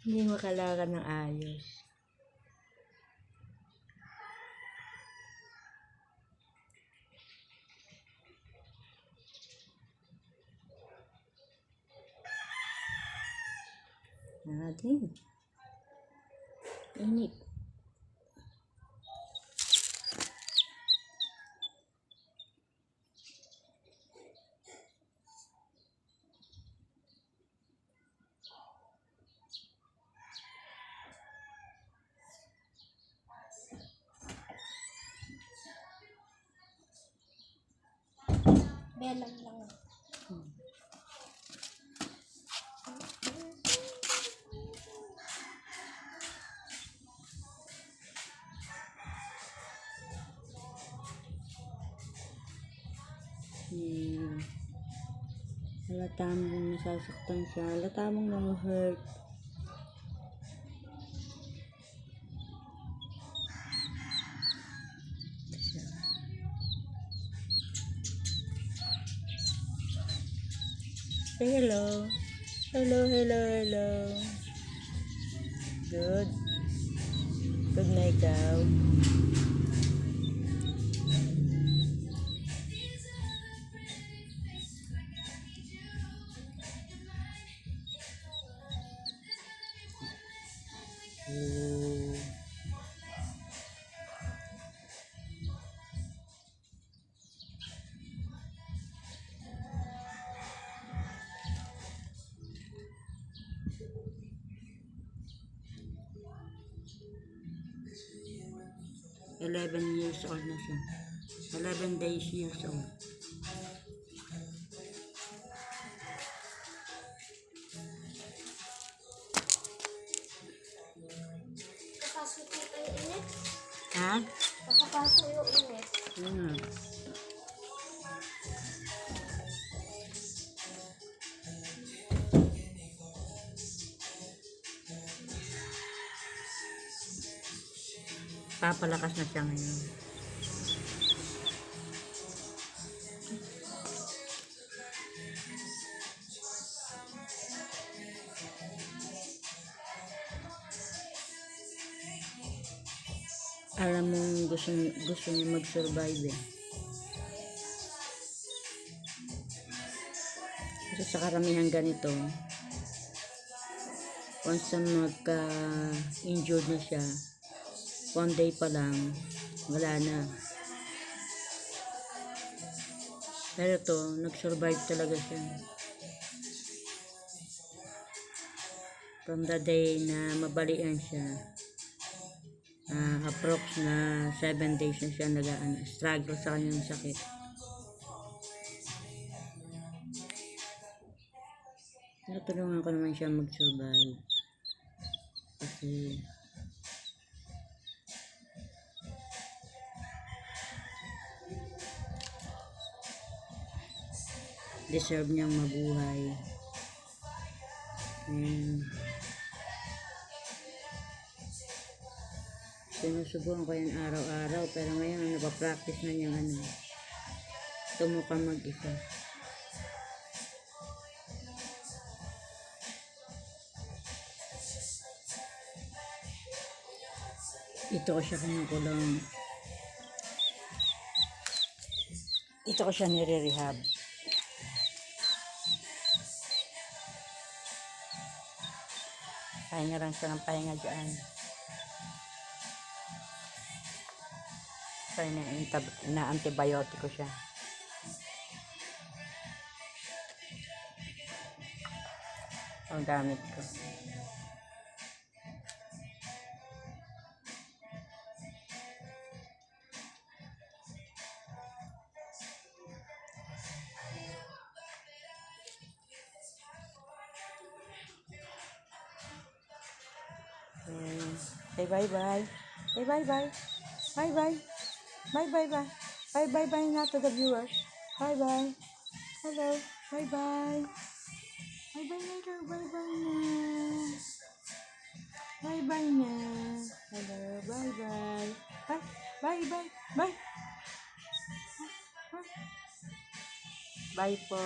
Hindi makalakad ng ayos. Natin. Init. Belang lang. Halata mong nasasaktan siya. Halata mong nang-hurt. Say hello. Hello, hello, hello. Good. Good na ikaw. Oh. Eleven years old na siya. 11 days years old. Kapasok yung init. Ha? Nakapasok yung init. Papalakas na siya ngayon. Alam mo gusto niya mag-survive eh. Kasi sa karamihan ganito, once na magka-injured na siya, 1 day pa lang, wala na. Pero to, nag-survive talaga siya. From the day na mabalian siya, approx na 7 days na siya struggle sa kanyang sakit. Natulungan ko naman siya mag-survive. Kasi deserve niyang mabuhay. And sinusubukan ko yan araw-araw, pero ngayon napapractice na niyang tumuka mag-isa. Ito ko siya kinukulong. Ito ko siya nire-rehab. Pahinga lang siya ng pahinga dyan. So, ina-antibiotic ko siya. Ang gamit ko. Say bye-bye. Say bye-bye. Bye-bye. Bye-bye-bye. Bye-bye-bye na to the viewers. Bye-bye. Hello. Bye-bye. Bye-bye later. Bye-bye na. Bye-bye na. Hello. Bye-bye. Bye. Bye-bye. Bye. Bye po.